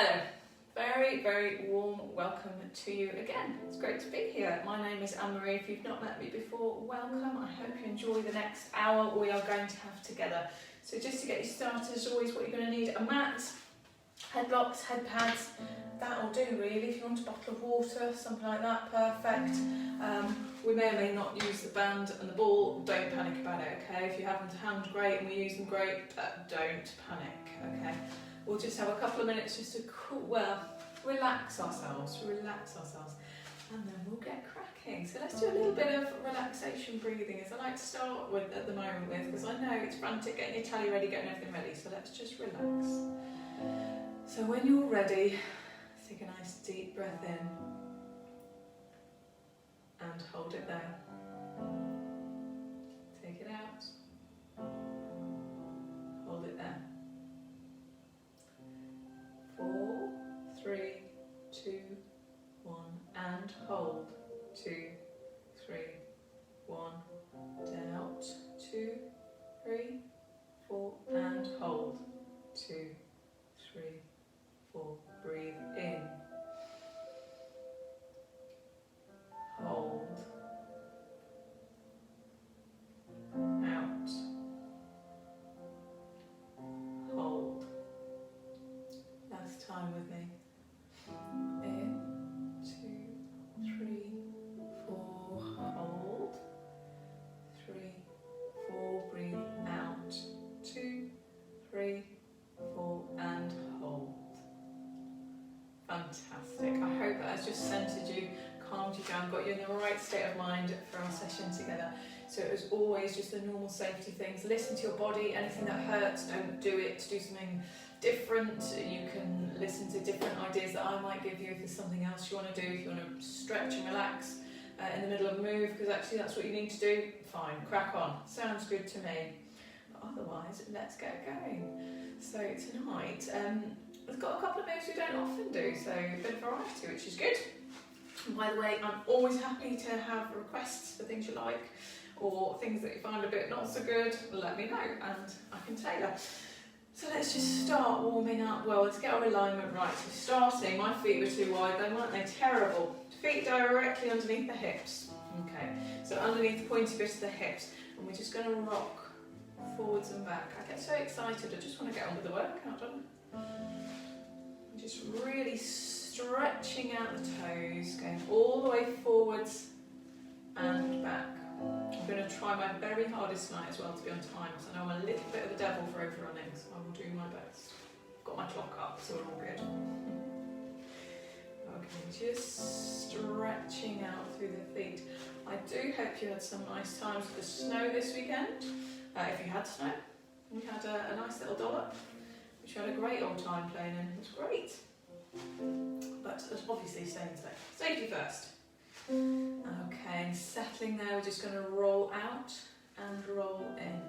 Hello, very, very warm welcome to you again. It's great to be here. My name is Anne-Marie. If you've not met me before, welcome. I hope you enjoy the next hour we are going to have together. So just to get you started, as always, what you're going to need: a mat, head blocks, head pads. That'll do really. If you want a bottle of water, something like that, perfect. We may or may not use the band and the ball. Don't panic about it, okay? If you have them to hand, great, and we use them, great, but don't panic, okay? We'll just have a couple of minutes just to relax ourselves, and then we'll get cracking. So let's do a little bit of relaxation breathing, as I like to start with at the moment with, because I know it's frantic getting your tally ready, getting everything ready, so let's just relax. So when you're ready, take a nice deep breath in and hold it there. Take it out, hold it there. 4, 3, 2, 1, and hold. 2, 3, 1, out. 2, 3, 4, and hold. 2, 3, 4. Breathe in. Hold. Out. Hold. Last time with me. In, 2, 3, 4, hold. 3, 4, breathe out. 2, 3, 4, and hold. Fantastic. I hope that has just centered you, calmed you down, got you in the right state of mind for our session together. So it was always just the normal safety things. Listen to your body. Anything that hurts, don't do it. Do something different. You can listen to different ideas that I might give you if there's something else you want to do. If you want to stretch and relax in the middle of a move, because actually that's what you need to do, fine, crack on. Sounds good to me. But otherwise, let's get going. So tonight, we've got a couple of moves we don't often do, so a bit of variety, which is good. And by the way, I'm always happy to have requests for things you like, or things that you find a bit not so good. Let me know and I can tailor. So let's just start warming up. Well, let's get our alignment right. So starting, my feet were too wide then, weren't they? Terrible. Feet directly underneath the hips. Okay, so underneath the pointy bit of the hips, and we're just going to rock forwards and back. I get so excited, I just want to get on with the workout, don't I? Just really stretching out the toes, going all the way forwards and back. I'm going to try my very hardest tonight as well to be on time, because I know I'm a little bit of a devil for overrunning, so I will do my best. Got my clock up, so we're all good. Okay, just stretching out through the feet. I do hope you had some nice times with the snow this weekend. If you had snow, we had a nice little dollop, which we had a great old time playing in. It was great. But obviously staying safe. Safety first. Okay, and settling there, we're just going to roll out and roll in.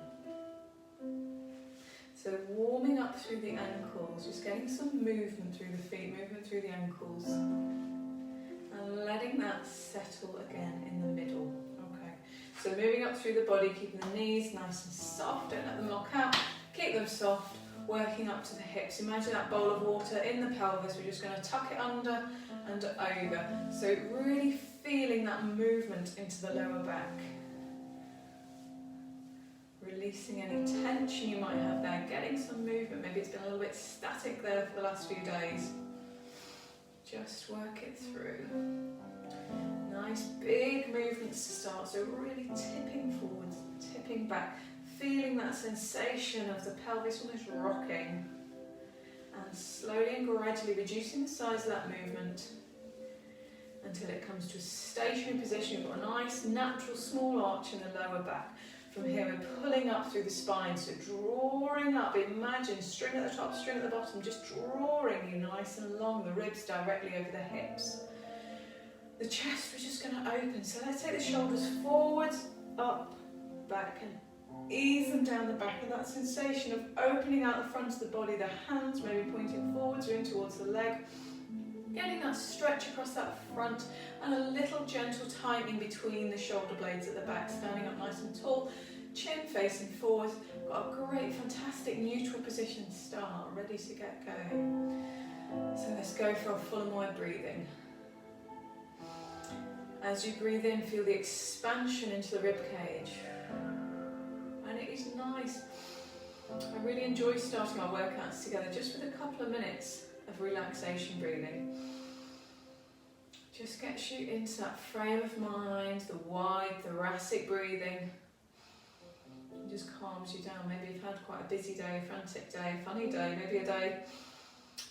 So warming up through the ankles, just getting some movement through the feet, movement through the ankles, and letting that settle again in the middle. Okay, so moving up through the body, keeping the knees nice and soft, don't let them lock out, keep them soft, working up to the hips. Imagine that bowl of water in the pelvis, we're just going to tuck it under and over. So really feeling that movement into the lower back. Releasing any tension you might have there, getting some movement. Maybe it's been a little bit static there for the last few days. Just work it through. Nice big movements to start, so really tipping forwards, tipping back, feeling that sensation of the pelvis almost rocking, and slowly and gradually reducing the size of that movement until it comes to a stationary position. We've got a nice natural small arch in the lower back. From here we're pulling up through the spine, so drawing up, imagine string at the top, string at the bottom, just drawing you nice and long, the ribs directly over the hips. The chest, we're just going to open, so let's take the shoulders forwards, up, back, and ease them down the back, and that sensation of opening out the front of the body, the hands maybe pointing forwards or in towards the leg, getting that stretch across that front, and a little gentle tightening between the shoulder blades at the back, standing up nice and tall, chin facing forward. Got a great, fantastic neutral position start, ready to get going. So go for a full and wide breathing. As you breathe in, feel the expansion into the rib cage. And it is nice. I really enjoy starting our workouts together just with a couple of minutes of relaxation breathing. Just gets you into that frame of mind, the wide thoracic breathing. It just calms you down. Maybe you've had quite a busy day, frantic day, funny day, maybe a day,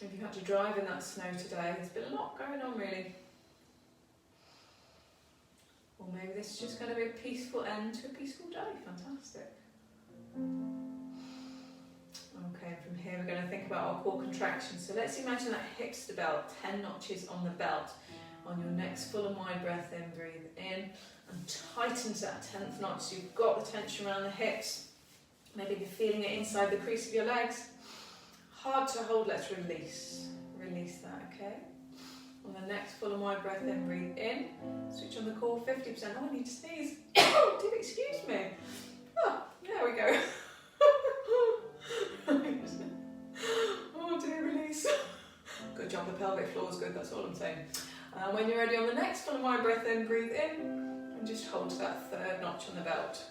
maybe you had to drive in that snow today. There's been a lot going on really. Or maybe this is just going to be a peaceful end to a peaceful day. Fantastic. Okay, from here we're going to think about our core contractions. So let's imagine that hips to belt, 10 notches on the belt. On your next full and wide breath in, breathe in and tighten to that 10th notch. So you've got the tension around the hips. Maybe you're feeling it inside the crease of your legs. Hard to hold, let's release. Release that, okay? On the next full and wide breath in, breathe in. Switch on the core, 50%. Oh, I need to sneeze. Do excuse me. Oh, there we go. Oh dear, release. Good job, the pelvic floor is good, that's all I'm saying. When you're ready on the next full and wide breath in, breathe in and just hold to that 3rd notch on the belt.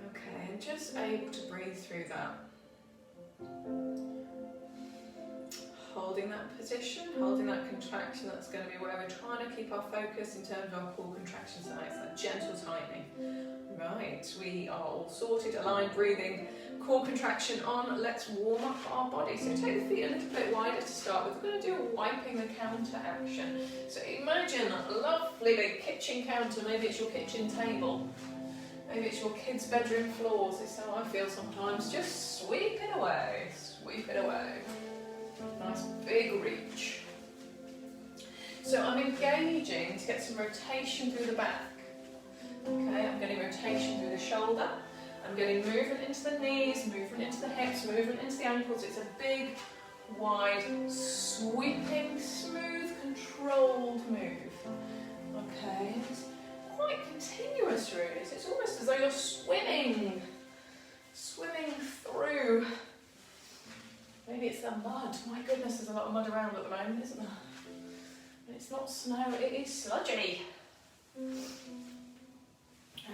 Okay, and just able to breathe through that. Holding that position, holding that contraction, that's going to be where we're trying to keep our focus in terms of our core contraction size, that gentle tightening. Right, we are all sorted, aligned, breathing, core contraction on. Let's warm up our body. So take the feet a little bit wider to start with. We're going to do a wiping the counter action. So imagine a lovely big kitchen counter. Maybe it's your kitchen table. Maybe it's your kids' bedroom floors. This is how I feel sometimes. Just sweep it away. Sweep it away. Nice big reach. So I'm engaging to get some rotation through the back. Okay, I'm getting rotation through the shoulder. I'm getting movement into the knees, movement into the hips, movement into the ankles. It's a big, wide, sweeping, smooth, controlled move. Okay, it's quite continuous really. So it's almost as though you're swimming through. Maybe it's the mud. My goodness, there's a lot of mud around at the moment, isn't there? And it's not snow, it is sludgy.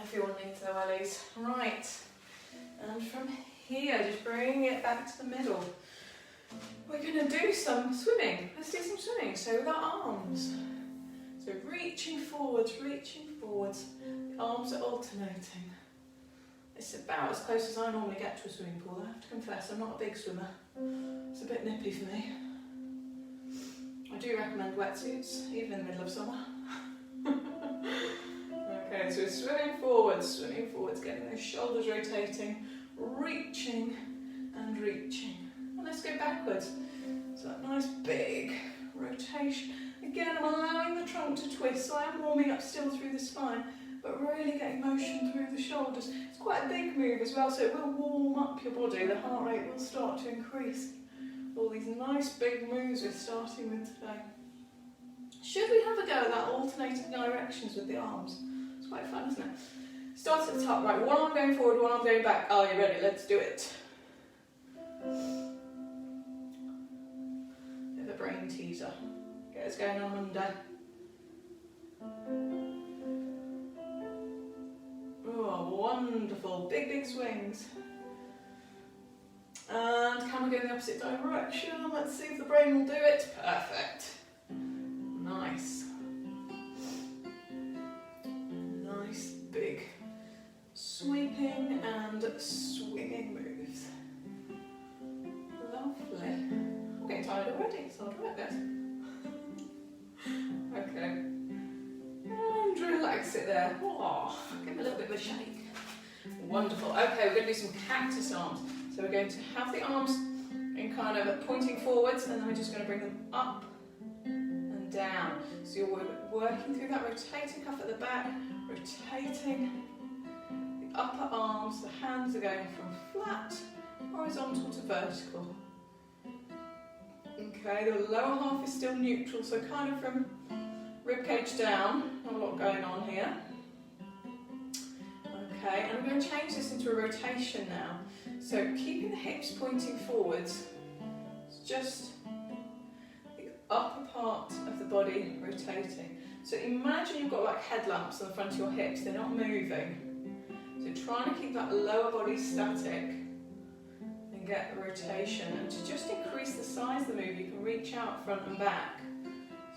Everyone needs their wellies. Right. And from here, just bring it back to the middle. We're going to do some swimming. Let's do some swimming. So with our arms. So reaching forwards. The arms are alternating. It's about as close as I normally get to a swimming pool. I have to confess, I'm not a big swimmer. It's a bit nippy for me. I do recommend wetsuits, even in the middle of summer. Okay, so swimming forwards, getting those shoulders rotating, reaching and reaching. And let's go backwards. So that nice big rotation. Again, I'm allowing the trunk to twist, so I am warming up still through the spine, but really getting motion through the shoulders. It's quite a big move as well, so it will warm up your body. The heart rate will start to increase. All these nice big moves we're starting with today. Should we have a go at that alternating directions with the arms? It's quite fun, isn't it? Start at the top, right, one arm going forward, one arm going back. Are you ready? Let's do it. Bit of a brain teaser. Get us going on Monday. Oh, wonderful. Big, big swings. And can we go in the opposite direction? Let's see if the brain will do it. Perfect. Nice. Nice, big sweeping and swinging moves. Lovely. I'm getting tired already, so I'll do it then. Okay. And relax it there. Oh, give it a little bit of a shake. Wonderful. Okay, we're going to do some cactus arms. So we're going to have the arms in kind of pointing forwards, and then we're just going to bring them up and down. So you're working through that rotating cuff at the back, rotating the upper arms. The hands are going from flat, horizontal to vertical. Okay, the lower half is still neutral, so kind of from ribcage down. Not a lot going on here. Okay, and I'm going to change this into a rotation now. So keeping the hips pointing forwards, it's just upper part of the body rotating. So imagine you've got like headlamps on the front of your hips, they're not moving. So trying to keep that lower body static and get the rotation. And to just increase the size of the move, you can reach out front and back.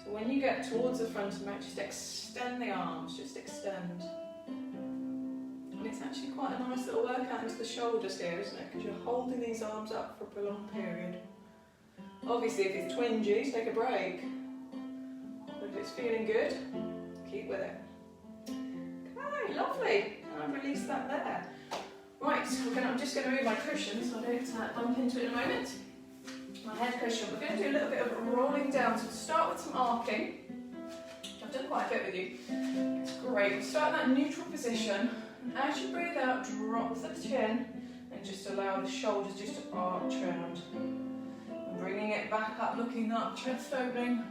So when you get towards the front and back, just extend the arms, just extend. And it's actually quite a nice little workout into the shoulders here, isn't it? Because you're holding these arms up for a prolonged period. Obviously, if it's twingy, take a break. But if it's feeling good, keep with it. Okay, lovely. And I've released that there. Right, I'm just going to move my cushion so I don't bump into it in a moment. My head cushion. We're going to do a little bit of rolling down. So we'll start with some arcing, which I've done quite a bit with you. It's great. We'll start in that neutral position. And as you breathe out, drop the chin and just allow the shoulders just to arch around. And bringing it back up, looking up, chest opening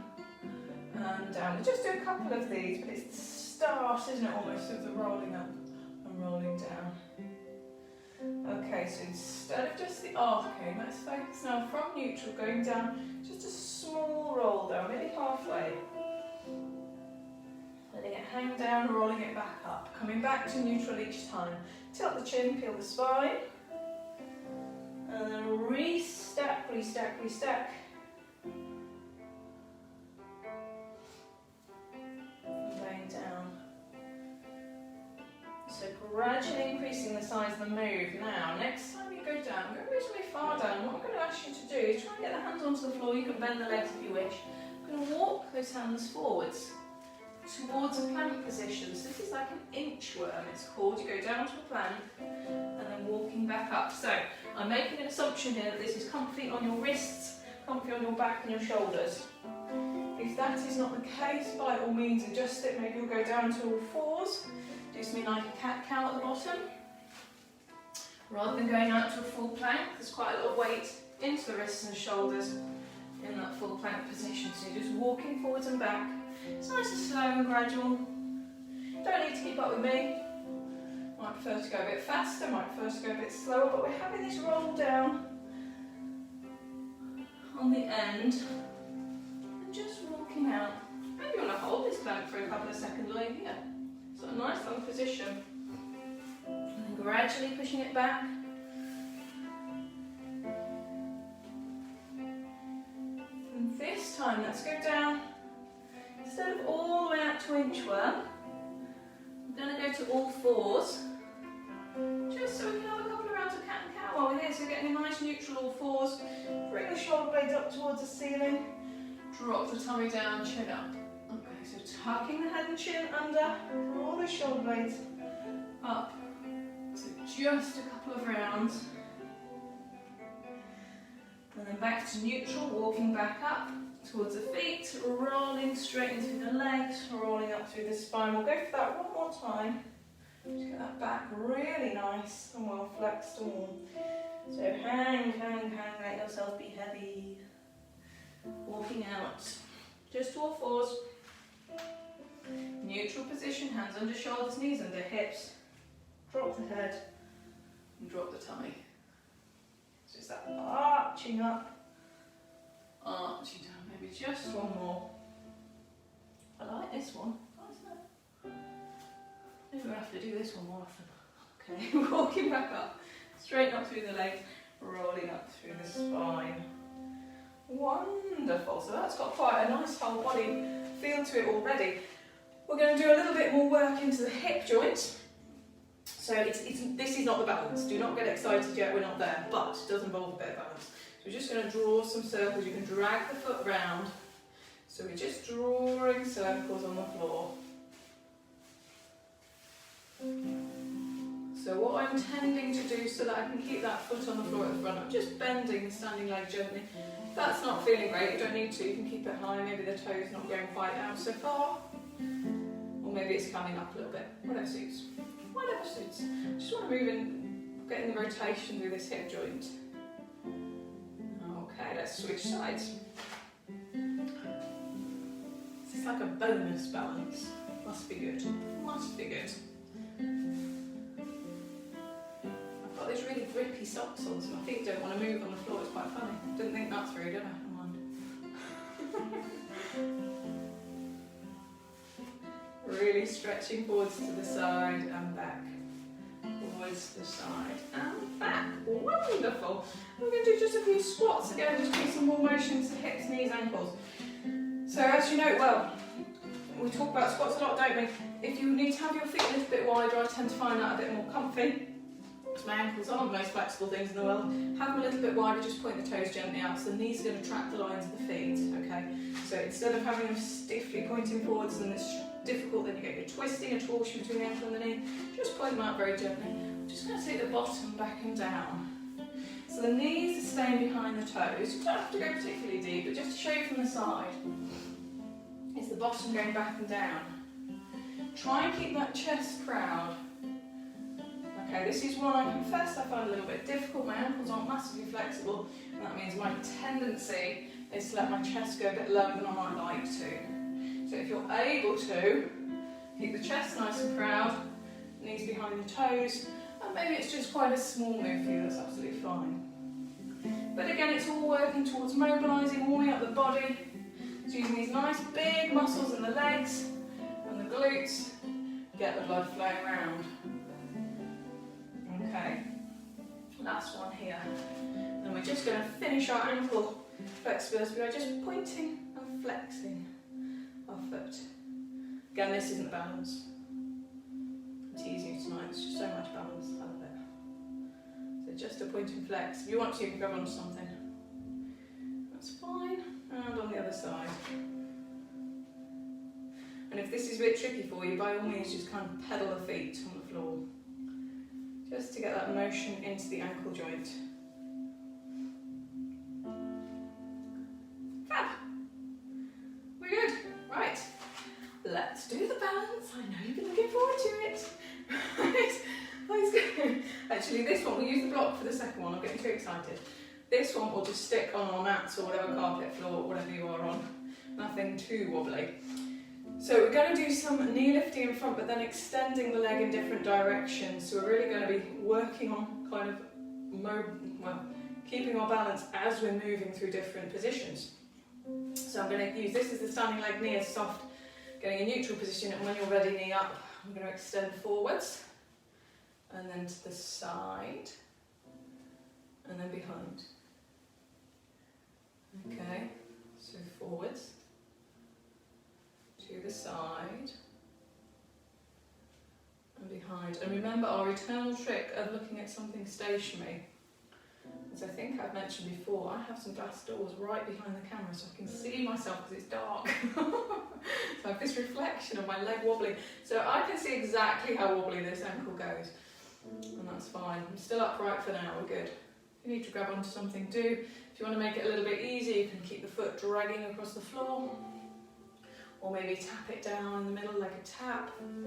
and down. We'll just do a couple of these, but it's the start, isn't it, almost, of the rolling up and rolling down. Okay, so instead of just the arcing, let's focus now from neutral, going down, just a small roll down, maybe halfway. Letting it hang down, rolling it back up. Coming back to neutral each time. Tilt the chin, peel the spine. And then restack, restack, restack. And going down. So gradually increasing the size of the move. Now, next time you go down, go reasonably far down. What I'm going to ask you to do is try and get the hands onto the floor. You can bend the legs if you wish. I'm going to walk those hands forwards towards a plank position. So this is like an inchworm, it's called. You go down to a plank and then walking back up. So I'm making an assumption here that this is comfy on your wrists, comfy on your back and your shoulders. If that is not the case, by all means adjust it. Maybe you'll go down to all fours. Do something like a cat-cow at the bottom. Rather than going out to a full plank, there's quite a lot of weight into the wrists and shoulders in that full plank position. So you're just walking forwards and back. It's nice and slow and gradual. Don't need to keep up with me. Might prefer to go a bit faster, might prefer to go a bit slower, but we're having this roll down on the end and just walking out. Maybe you want to hold this plank for a couple of seconds like here. So a nice long position. And then gradually pushing it back. And this time, let's go down. Instead of all the way out to inchworm, I'm going to go to all fours, just so we can have a couple of rounds of cat and cow while we're here. So you're getting a nice neutral all fours. Bring the shoulder blades up towards the ceiling. Drop the tummy down, chin up. Okay, so tucking the head and chin under, draw the shoulder blades up. So just a couple of rounds. And then back to neutral, walking back up towards the feet, rolling straight into the legs, rolling up through the spine. We'll go for that one more time. Just get that back really nice and well flexed and warm. So hang, let yourself be heavy. Walking out. Just all fours. Neutral position, hands under shoulders, knees under hips. Drop the head and drop the tummy. So it's that arching up, arching down. Maybe just one more. I like this one. Maybe we'll have to do this one more often. Okay, walking back up, straight up through the legs, rolling up through the spine. Wonderful. So that's got quite a nice whole body feel to it already. We're going to do a little bit more work into the hip joints. So this is not the balance. Do not get excited yet, we're not there, but it does involve a bit of balance. So we're just going to draw some circles. You can drag the foot round. So we're just drawing circles on the floor. So what I'm tending to do so that I can keep that foot on the floor at the front, I'm just bending the standing leg gently. If that's not feeling great, you don't need to, you can keep it high, maybe the toe's not going quite out so far. Or maybe it's coming up a little bit, whatever suits. Whatever suits. Just want to move in, getting the rotation through this hip joint. Okay, let's switch sides. This is like a bonus balance. Must be good. Must be good. I've got these really grippy socks on, so my feet don't want to move on the floor. It's quite funny. Didn't think that through, did I? Come on. stretching forwards to the side and back. Forwards to the side and back. Wonderful. We're going to do just a few squats again, just do some more motions to hips, knees, ankles. So as you know, well, we talk about squats a lot, don't we? If you need to have your feet a little bit wider, I tend to find that a bit more comfy. My ankles aren't the most flexible things in the world. Have them a little bit wider, just point the toes gently out, so the knees are going to track the lines of the feet, okay? So instead of having them stiffly pointing forwards and it's difficult, then you get your twisting, a torsion between the ankle and the knee, just point them out very gently. I'm just going to take the bottom back and down. So the knees are staying behind the toes. You don't have to go particularly deep, but just to show you from the side, it's the bottom going back and down. Try and keep that chest proud. Okay, this is one I confess I find a little bit difficult. My ankles aren't massively flexible, and that means my tendency is to let my chest go a bit lower than I might like to. So if you're able to, keep the chest nice and proud, knees behind the toes, and maybe it's just quite a small move for you, that's absolutely fine. But again, it's all working towards mobilising, warming up the body. So using these nice big muscles in the legs and the glutes, get the blood flowing around. Okay, last one here. And we're just going to finish our ankle flexibility by just pointing and flexing our foot. Again, this isn't balance. I'm teasing you tonight, it's just so much balance, I love it. So just a point and flex. If you want to, you can grab onto something. That's fine. And on the other side. And if this is a bit tricky for you, by all means just kind of pedal the feet on the floor. Just to get that motion into the ankle joint. Fab! We're good. Right. Let's do the balance. I know you've been looking forward to it. Right. Let's go. Actually, this one, we'll use the block for the second one. I'm getting too excited. This one will just stick on our mats or whatever carpet floor, whatever you are on. Nothing too wobbly. So we're going to do some knee lifting in front, but then extending the leg in different directions. So we're really going to be working on kind of, keeping our balance as we're moving through different positions. So I'm going to use this as the standing leg, knee is soft, getting a neutral position, and when you're ready, knee up, I'm going to extend forwards, and then to the side, and then behind. Okay, so forwards, to the side, and behind. And remember our eternal trick of looking at something stationary. As I think I've mentioned before, I have some glass doors right behind the camera so I can see myself because it's dark. So I have this reflection of my leg wobbling. So I can see exactly how wobbly this ankle goes. And that's fine. I'm still upright for now, we're good. If you need to grab onto something, do. If you want to make it a little bit easier, you can keep the foot dragging across the floor. Or maybe tap it down in the middle like a tap. And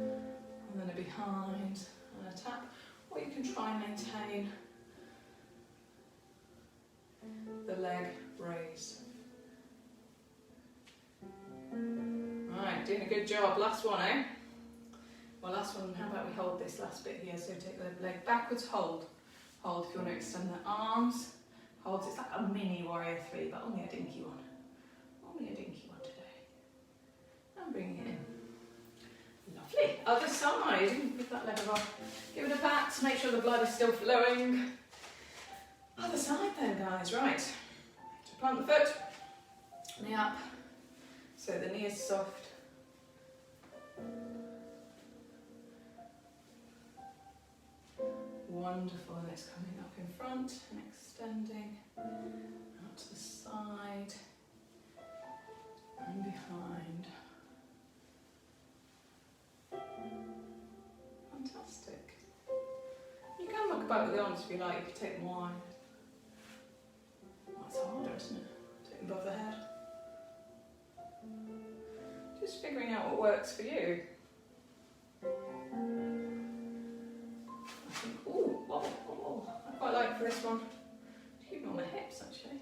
then a behind and a tap. Or you can try and maintain the leg raised. Right, doing a good job. Last one, eh? Well, last one, how about we hold this last bit here? So take the leg backwards, hold. Hold if you want to extend the arms. Hold, it's like a mini warrior 3, but only a dinky one. Only a dinky one today. And bringing it in. Lovely. Other side. Give that leg a rub. Give it a pat to make sure the blood is still flowing. Other side then, guys. Right. So plant the foot. Knee up. So the knee is soft. Wonderful, and it's coming up in front and extending out to the side and behind. Fantastic. You can look back with the arms if you like, if you take them wide. That's harder, isn't it? Take them above the head. Just figuring out what works for you. Ooh, wobble. I quite like for this one. Keep them on my hips actually.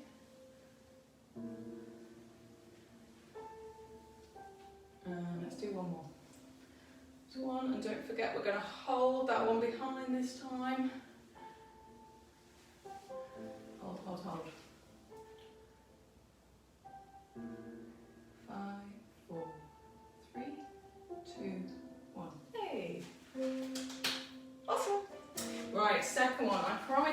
Let's do one more. This one, and don't forget we're going to hold that one behind this time. Hold. 5, 4, 3, 2,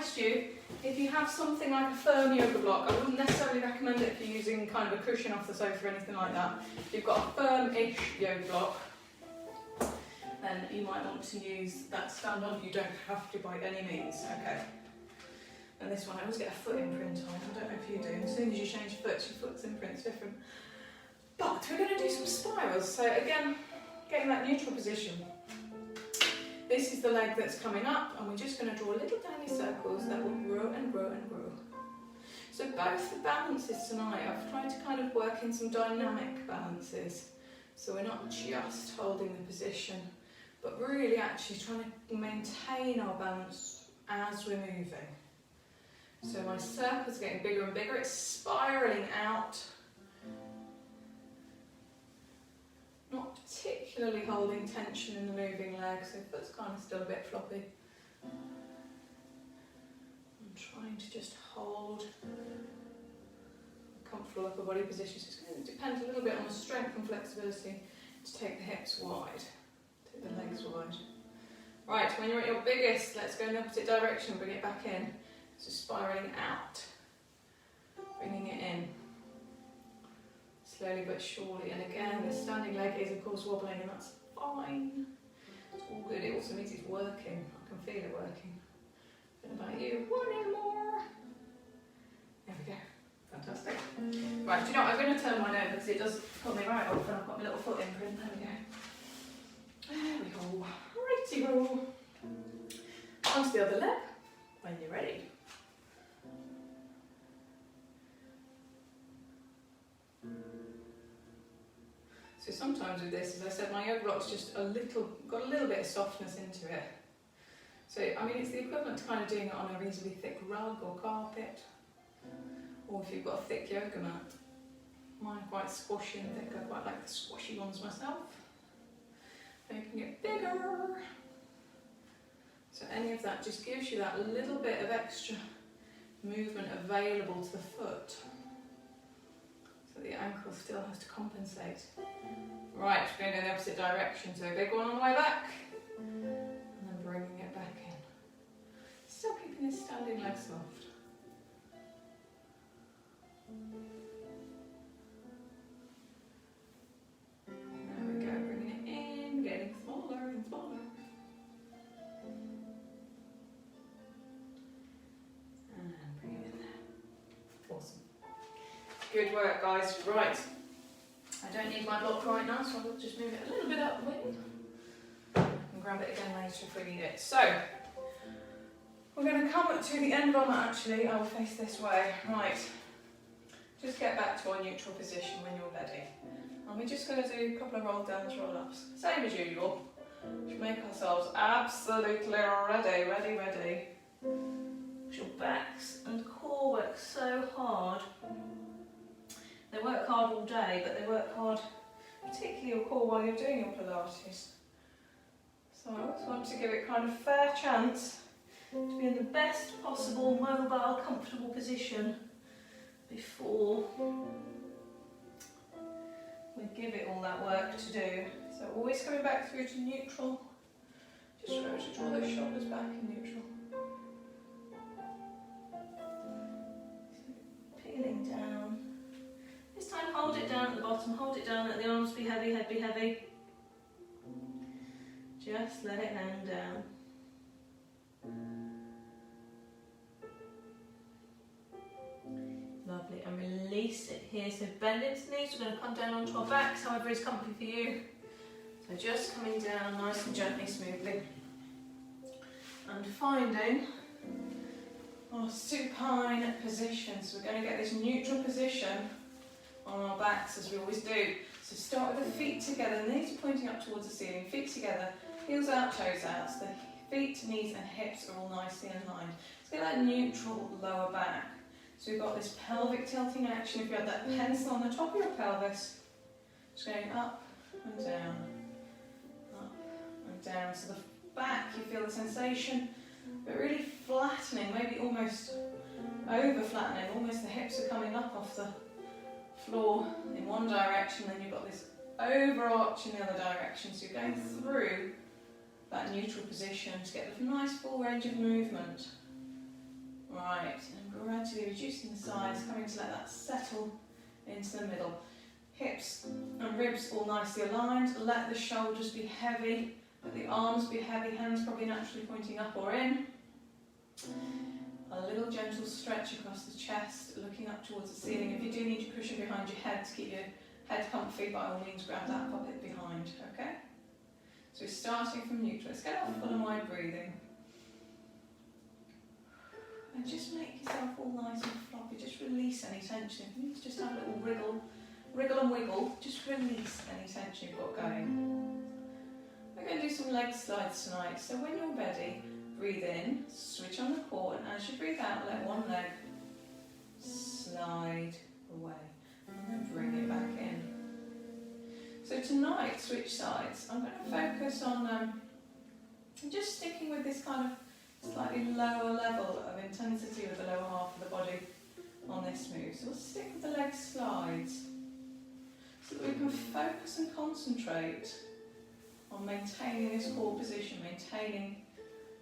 suggest you, if you have something like a firm yoga block, I wouldn't necessarily recommend it if you're using kind of a cushion off the sofa or anything like that. If you've got a firm-ish yoga block, then you might want to use that to stand on. You don't have to by any means, okay? And this one, I always get a foot imprint on. I don't know if you do. As soon as you change your foot's imprint's different. But we're going to do some spirals. So again, getting that neutral position. This is the leg that's coming up, and we're just going to draw little tiny circles that will grow and grow and grow. So both the balances tonight, I've tried to kind of work in some dynamic balances. So we're not just holding the position, but really actually trying to maintain our balance as we're moving. So my circle's getting bigger and bigger, it's spiralling out. Not particularly holding tension in the moving leg, so foot's kind of still a bit floppy. I'm trying to just hold a comfortable upper body position. So it's going to depend a little bit on the strength and flexibility to take the hips wide, take the legs wide. Right, when you're at your biggest, let's go in the opposite direction, bring it back in. So spiralling out, bringing it in. Slowly but surely, and again, the standing leg is of course wobbling, and that's fine. It's all good, it also means it's working. I can feel it working. What about you? One more. There we go. Fantastic. Right, do you know what? I'm going to turn mine over because it does put me right off, and I've got my little foot imprint. There we go. There we go. Righty roll. Onto the other leg when you're ready. So sometimes with this, as I said, my yoga block's just got a little bit of softness into it. So, I mean, it's the equivalent to kind of doing it on a reasonably thick rug or carpet, or if you've got a thick yoga mat. Mine are quite squashy and thick. I quite like the squashy ones myself. Making it bigger. So any of that just gives you that little bit of extra movement available to the foot. So the ankle still has to compensate. Right, we're going in the opposite direction. So a big one on the way back, and then bringing it back in. Still keeping this standing leg soft. There we go, bringing it in, getting smaller and smaller. And bringing it in there. Awesome. Good work, guys. Right. I don't need my block right now, so I'll just move it a little bit up the way. And grab it again later if we need it. So, we're going to come to the end of our mat actually. I will face this way. Right. Just get back to our neutral position when you're ready. And we're just going to do a couple of roll downs, roll ups. Same as usual. To make ourselves absolutely ready, ready, ready. Your backs and core work so hard. They work hard all day, but they work hard, particularly your core, while you're doing your Pilates. So I always want to give it kind of fair chance to be in the best possible mobile, comfortable position before we give it all that work to do. So always coming back through to neutral. Just remember to draw those shoulders back in neutral. Peeling down. This time hold it down at the bottom, hold it down, let the arms be heavy, head be heavy. Just let it hang down. Lovely, and release it here. So bend into the knees, we're going to come down onto our backs, however is comfy for you. So just coming down nice and gently, smoothly. And finding our supine position. So we're going to get this neutral position on our backs as we always do. So start with the feet together, knees are pointing up towards the ceiling, feet together, heels out, toes out. So the feet, knees and hips are all nicely aligned. Let's get that neutral lower back. So we've got this pelvic tilting action. If you have that pencil on the top of your pelvis, just going up and down, up and down. So the back, you feel the sensation, but really flattening, maybe almost over flattening, almost the hips are coming up off the floor in one direction, then you've got this overarch in the other direction. So you're going through that neutral position to get a nice full range of movement. Right, and gradually reducing the size, coming to let that settle into the middle. Hips and ribs all nicely aligned. Let the shoulders be heavy, let the arms be heavy, hands probably naturally pointing up or in. A little gentle stretch across the chest, looking up towards the ceiling. If you do need your cushion behind your head to keep your head comfy, by all means grab that, pop it behind, okay? So we're starting from neutral. Let's get off full and wide breathing. And just make yourself all nice and floppy. Just release any tension. If you need to just have a little wriggle and wiggle, just release any tension you've got going. We're going to do some leg slides tonight. So when you're ready, breathe in, switch on the core, and as you breathe out, let one leg slide away. And then bring it back in. So tonight, switch sides. I'm going to focus on just sticking with this kind of slightly lower level of intensity with the lower half of the body on this move. So we'll stick with the leg slides so that we can focus and concentrate on maintaining this core position, maintaining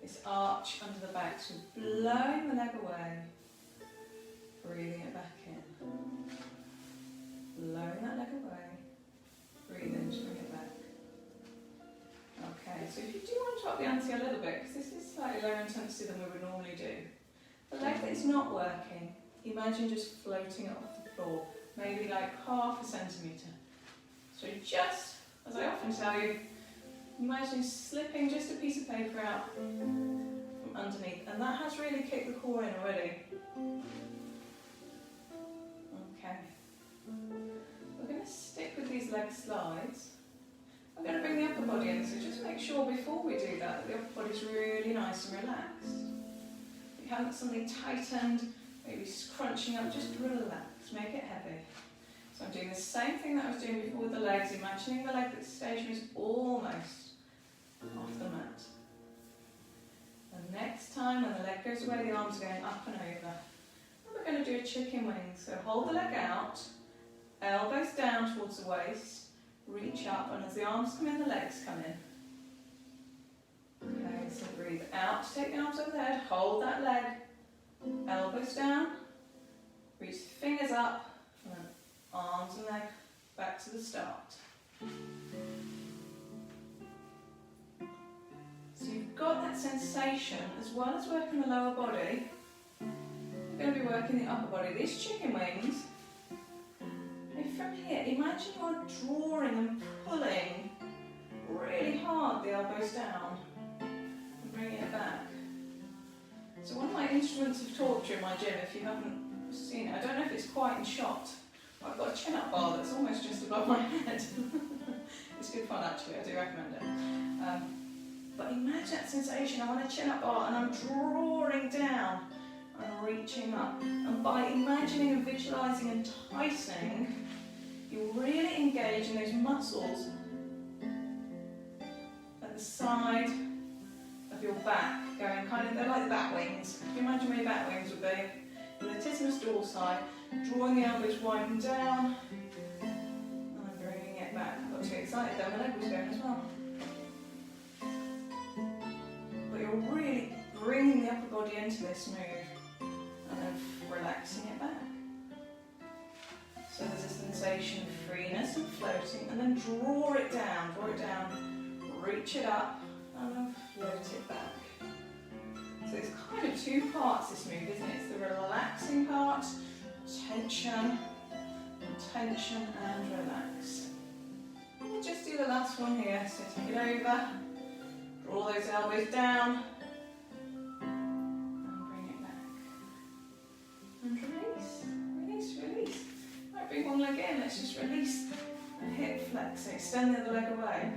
this arch under the back. So blowing the leg away, breathing it back in. Blowing that leg away, breathe in to bring it back. Okay, so if you do want to up the ante a little bit, because this is slightly lower intensity than we would normally do, the leg that is not working, imagine just floating it off the floor, maybe like half a centimetre. So just, as I often tell you, imagine slipping just a piece of paper out from underneath, and that has really kicked the core in already. Okay. We're going to stick with these leg slides. I'm going to bring the upper body in, so just make sure before we do that the upper body's really nice and relaxed. If you haven't got something tightened, maybe crunching up, just relax, make it heavy. So I'm doing the same thing that I was doing before with the legs, imagining the leg that's stationary is almost off the mat. And next time when the leg goes away, the arms are going up and over. And we're going to do a chicken wing, so hold the leg out, elbows down towards the waist, reach up, and as the arms come in, the legs come in. Okay, so breathe out, take the arms over the head, hold that leg, elbows down, reach the fingers up, and then arms and leg back to the start. So you've got that sensation, as well as working the lower body, you're going to be working the upper body. These chicken wings, from here, imagine you're drawing and pulling really hard the elbows down and bringing it back. So one of my instruments of torture in my gym, if you haven't seen it, I don't know if it's quite in shot, but I've got a chin-up bar that's almost just above my head. It's good fun actually, I do recommend it. But imagine that sensation, I'm on a chin-up bar and I'm drawing down and reaching up. And by imagining and visualising and tightening, you really engage in those muscles at the side of your back, going kind of, they're like the bat wings. If you imagine where your bat wings would be, the latissimus dorsi, drawing the elbows wide and down, and bringing it back. I got too excited there, my leg was going as well. But you're really bringing the upper body into this move, and then relaxing it back. So there's a sensation of freeness and floating, and then draw it down, reach it up, and then float it back. So it's kind of two parts, this move, isn't it? It's the relaxing part, tension, and relax. And we'll just do the last one here, so take it over, draw those elbows down, and bring it back. And release, release, release. Right, bring one leg in, let's just release and hip flex, so extend the other leg away.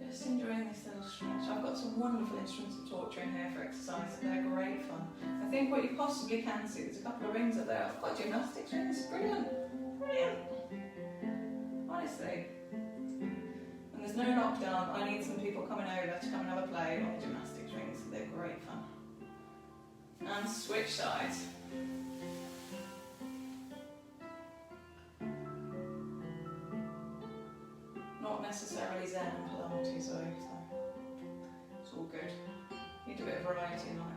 Just enjoying this little stretch. I've got some wonderful instruments of torture in here for exercise, they're great fun. I think what you possibly can see, there's a couple of rings up there. I've got gymnastics rings, brilliant, brilliant. Honestly. When there's no lockdown, I need some people coming over to come and have a play on the gymnastics rings, they're great fun. And switch sides. Not necessarily Zen and Pilates though, so it's all good. Need a bit of variety in life.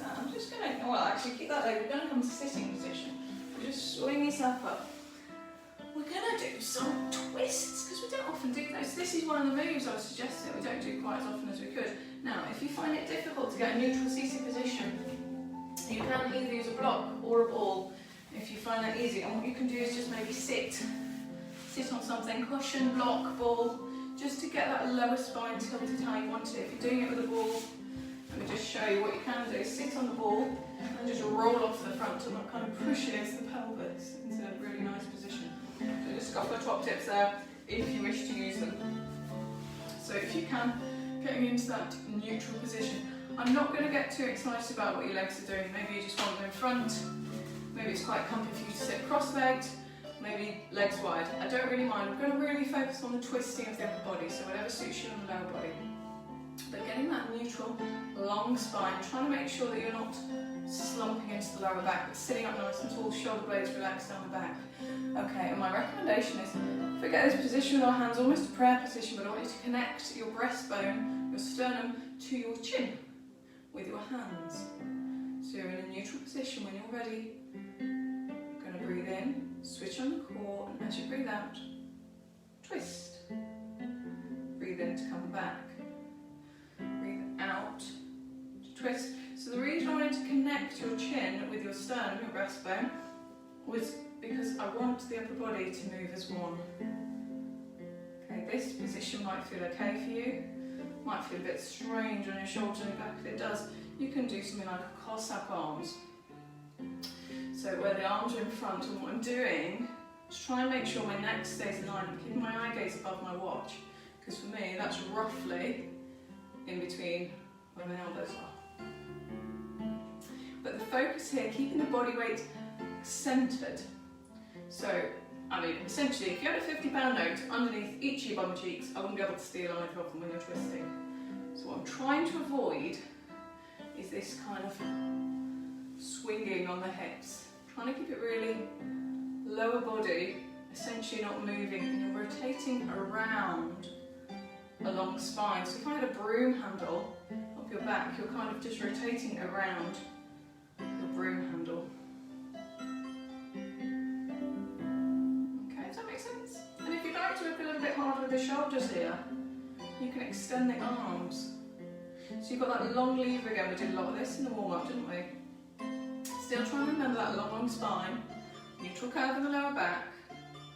I'm just going to, well, actually keep that leg. We're going to come to sitting position. Just swing yourself up. We're going to do some twists because we don't often do those. This is one of the moves I was suggesting that we don't do quite as often as we could. Now, if you find it difficult to get a neutral seated position, you can either use a block or a ball if you find that easy. And what you can do is just maybe sit on something, cushion, block, ball, just to get that lower spine tilted how you want it. If you're doing it with a ball, let me just show you what you can do. Sit on the ball and just roll off the front and not kind of push against the pelvis into a really nice position. So just a couple of top tips there if you wish to use them. So if you can, getting into that neutral position. I'm not going to get too excited about what your legs are doing. Maybe you just want them in front. Maybe it's quite comfy for you to sit cross-legged. Maybe legs wide. I don't really mind. I'm going to really focus on the twisting of the upper body. So whatever suits you on the lower body. But getting that neutral, long spine, trying to make sure that you're not slumping into the lower back, but sitting up nice and tall, shoulder blades relaxed down the back. Okay, and my recommendation is, if we get this position with our hands, almost a prayer position, but I want you to connect your breastbone, your sternum, to your chin with your hands. So you're in a neutral position. When you're ready, you're going to breathe in, switch on the core, and as you breathe out, twist. Breathe in to come back. Out to twist. So the reason I wanted to connect your chin with your sternum, your breastbone, was because I want the upper body to move as one. Okay, this position might feel okay for you, might feel a bit strange on your shoulders and your back. If it does, you can do something like a Cossack arms. So where the arms are in front, and what I'm doing is try and make sure my neck stays in line. I'm keeping my eye gaze above my watch, because for me that's roughly in between where my elbows are. But the focus here, keeping the body weight centred. So, I mean, essentially, if you had a £50 note underneath each of your bum cheeks, I wouldn't be able to see a line of them when you're twisting. So what I'm trying to avoid is this kind of swinging on the hips. Trying to keep it really lower body, essentially not moving, and you're rotating around a long spine. So if I had a broom handle up your back, you're kind of just rotating around the broom handle. Okay, does that make sense? And if you'd like to work a little bit harder with the shoulders here, you can extend the arms. So you've got that long lever again. We did a lot of this in the warm-up, didn't we? Still trying to remember that long spine, neutral curve in the lower back,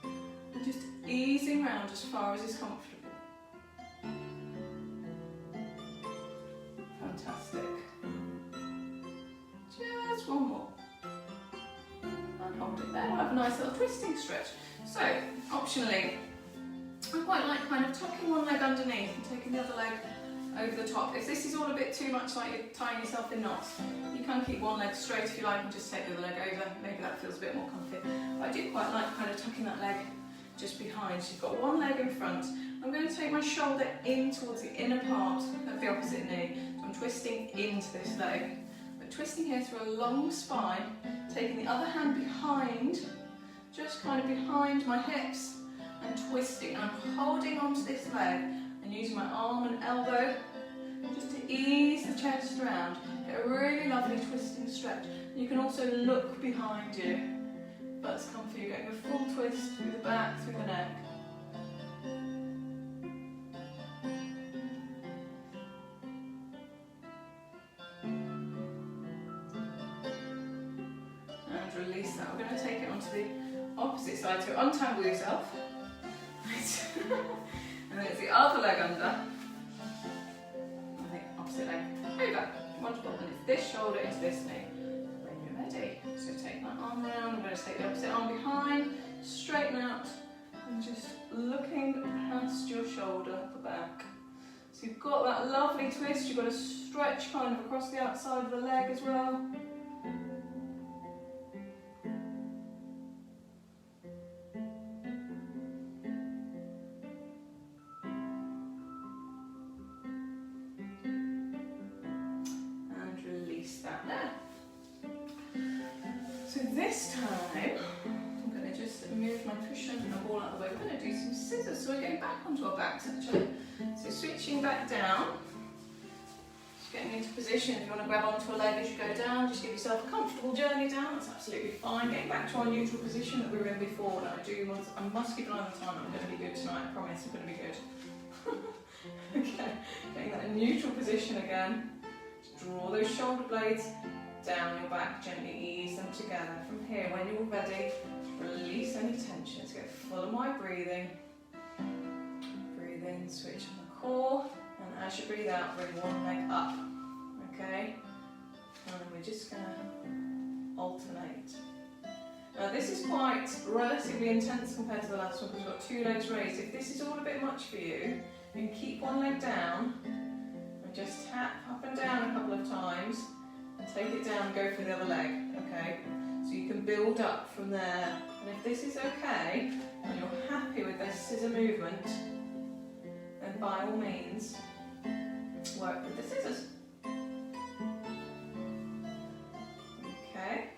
and just easing around as far as is comfortable. Fantastic. Just one more. And hold it there. We'll have a nice little twisting stretch. So, optionally, I quite like kind of tucking one leg underneath and taking the other leg over the top. If this is all a bit too much like you're tying yourself in knots, you can keep one leg straight if you like and just take the other leg over. Maybe that feels a bit more comfy. But I do quite like kind of tucking that leg just behind. So you've got one leg in front. I'm going to take my shoulder in towards the inner part of the opposite knee. So I'm twisting into this leg. But twisting here through a long spine, taking the other hand behind, just kind of behind my hips, and twisting. And I'm holding onto this leg and using my arm and elbow just to ease the chest around. Get a really lovely twisting stretch. You can also look behind you. Butts come for you, getting a full twist through the back, through the neck. And release that. We're going to take it onto the opposite side. So untangle yourself. And then it's the other leg under. And the opposite leg over. Wonderful. And it's this shoulder into this knee. When you're ready. So take that arm around. I'm going to take the opposite arm behind. Straighten out. And just looking past your shoulder at the back. So you've got that lovely twist. You've got a stretch kind of across the outside of the leg as well. This time, I'm going to just move my cushion and a ball out of the way. We're going to do some scissors, so we're going back onto our backs actually. So switching back down, just getting into position. If you want to grab onto a leg as you go down, just give yourself a comfortable journey down, that's absolutely fine. Getting back to our neutral position that we were in before. Now I must keep an eye on the time, I'm going to be good tonight, I promise I'm going to be good. Okay, getting that in neutral position again. Just draw those shoulder blades down your back, gently ease them together. From here, when you're ready, release any tension. Let's get full and wide breathing. Breathe in, switch on the core, and as you breathe out, bring one leg up. Okay? And then we're just going to alternate. Now this is quite relatively intense compared to the last one because we've got two legs raised. If this is all a bit much for you, you can keep one leg down and just tap up and down a couple of times and take it down and go for the other leg, okay? So you can build up from there. And if this is okay and you're happy with this scissor movement, then by all means work with the scissors. Okay.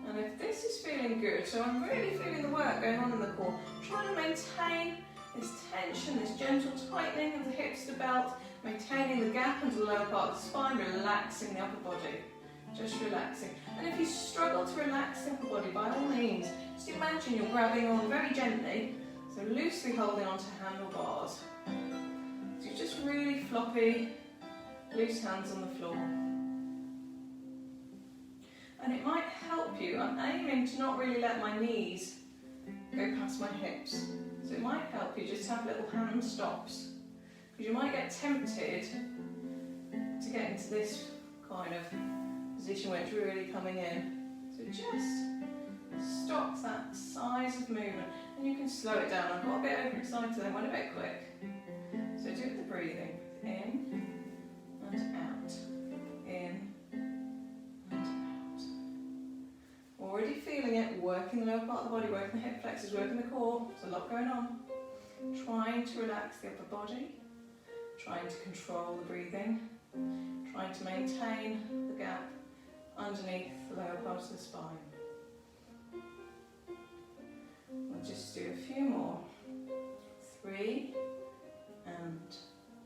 And if this is feeling good, so I'm really feeling the work going on in the core, trying to maintain this tension, this gentle tightening of the hips to belt, maintaining the gap into the lower part of the spine, relaxing the upper body, just relaxing. And if you struggle to relax the upper body, by all means, just imagine you're grabbing on very gently, so loosely holding onto handlebars. So you're just really floppy, loose hands on the floor. And it might help you, I'm aiming to not really let my knees go past my hips. So it might help you just have little hand stops. Because you might get tempted to get into this kind of position where it's really coming in. So just stop that size of movement. And you can slow it down. I got a bit overexcited, I went a bit quick. So do it with the breathing. In and out. In. Already feeling it, working the lower part of the body, working the hip flexors, working the core. There's a lot going on. Trying to relax the upper body, trying to control the breathing, trying to maintain the gap underneath the lower part of the spine. We'll just do a few more. 3 and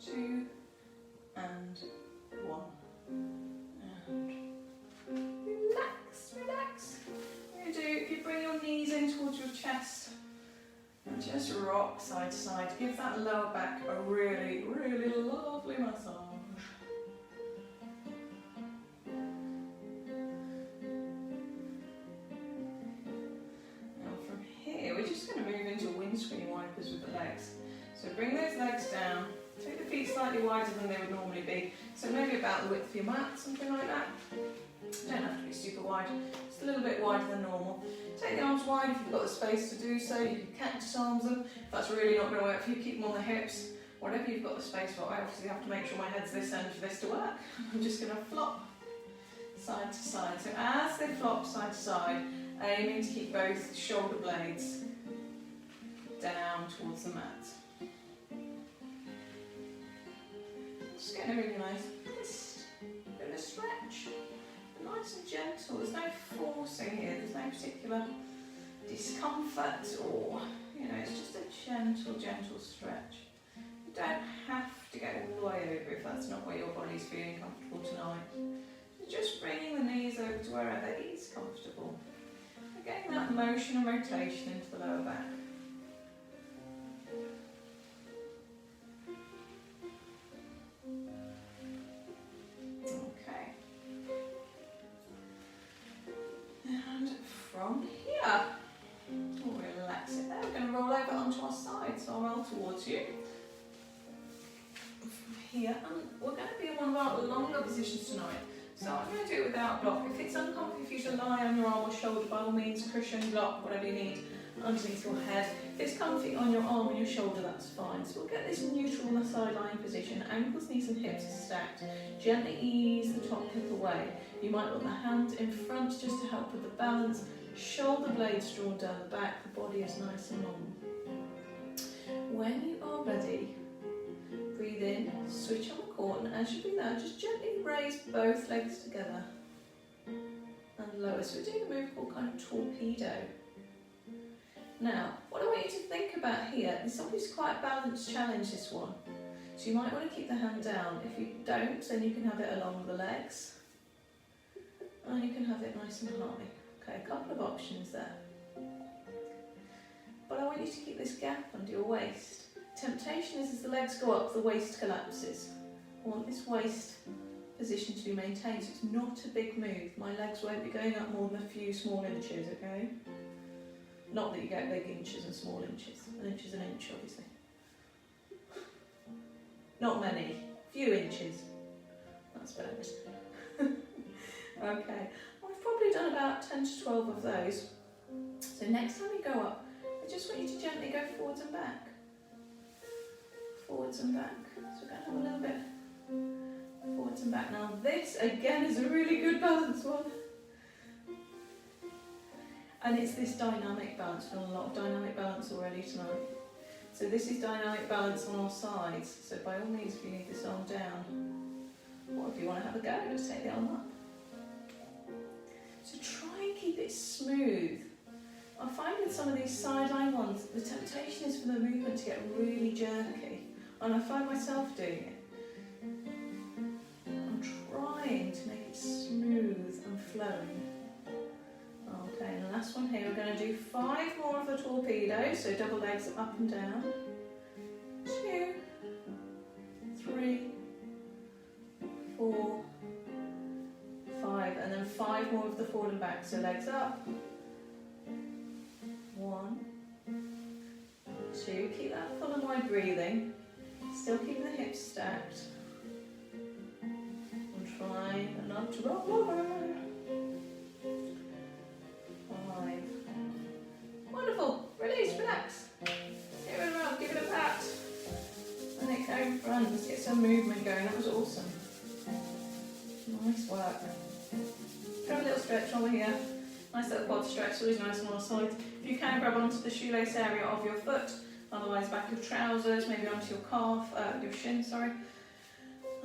2 and 1. And relax. What you do, if you bring your knees in towards your chest and just rock side to side, give that lower back a really, really lovely massage. Now from here, we're just going to move into windscreen wipers with the legs. So bring those legs down, take the feet slightly wider than they would normally be, so maybe about the width of your mat, something like that. Don't have to be super wide, just a little bit wider than normal. Take the arms wide if you've got the space to do so. You can cactus arms them. If that's really not going to work for you, keep them on the hips. Whatever you've got the space for. I obviously have to make sure my head's this end for this to work. I'm just going to flop side to side. So as they flop side to side, aiming to keep both shoulder blades down towards the mat. Just getting a really nice twist, a bit of a stretch. Nice and gentle, there's no forcing here, there's no particular discomfort or, it's just a gentle stretch. You don't have to get all the way over if that's not where your body's feeling comfortable tonight. You're just bringing the knees over to wherever is comfortable. You're getting that motion and rotation into the lower back. From here, we'll relax it there. We're going to roll over onto our side, so I'll roll towards you. From here, and we're going to be in one of our longer positions tonight. So I'm going to do it without block. If it's uncomfortable for you to lie on your arm or shoulder, by all means, cushion, block, whatever you need underneath your head. If it's comfy on your arm or your shoulder, that's fine. So we'll get this neutral on the side lying position. Ankles, knees and hips are stacked. Gently ease the top hip away. You might want the hand in front just to help with the balance. Shoulder blades drawn down the back, the body is nice and long. When you are ready, breathe in, switch on the core, and as you breathe out, just gently raise both legs together and and lower. So we're doing a move called kind of torpedo. Now, what I want you to think about here is obviously quite a balanced challenge, this one. So you might want to keep the hand down. If you don't, then you can have it along the legs. And you can have it nice and high. Okay, a couple of options there. But I want you to keep this gap under your waist. Temptation is as the legs go up, the waist collapses. I want this waist position to be maintained, so it's not a big move. My legs won't be going up more than a few small inches, okay? Not that you get big inches and small inches. An inch is an inch, obviously. Not many. Few inches. That's better. Okay. I've probably done about 10 to 12 of those. So next time you go up, I just want you to gently go forwards and back. Forwards and back. So we're going to have a little bit forwards and back. Now this, again, is a really good balance one. And it's this dynamic balance. We've done a lot of dynamic balance already tonight. So this is dynamic balance on all sides. So by all means, if you need this arm down, or if you want to have a go, just take the arm up. So try and keep it smooth. I find with some of these sideline ones, the temptation is for the movement to get really jerky. And I find myself doing it. I'm trying to make it smooth and flowing. Okay, and the last one here, we're going to do 5 more of the torpedo, so double legs up and down. 2, 3, 4, 5, and then 5 more of the forward and back, so legs up. 1, 2, keep that full and wide breathing, still keeping the hips stacked. And try not to roll over. 5. Wonderful. Release, relax. Give it a rub, give it a pat. And it go in front. Let's get some movement going. That was awesome. Nice work. Grab a little stretch over here. Nice little quad stretch, always nice on our side. If you can, grab onto the shoelace area of your foot, otherwise back of trousers, maybe onto your calf, your shin, sorry.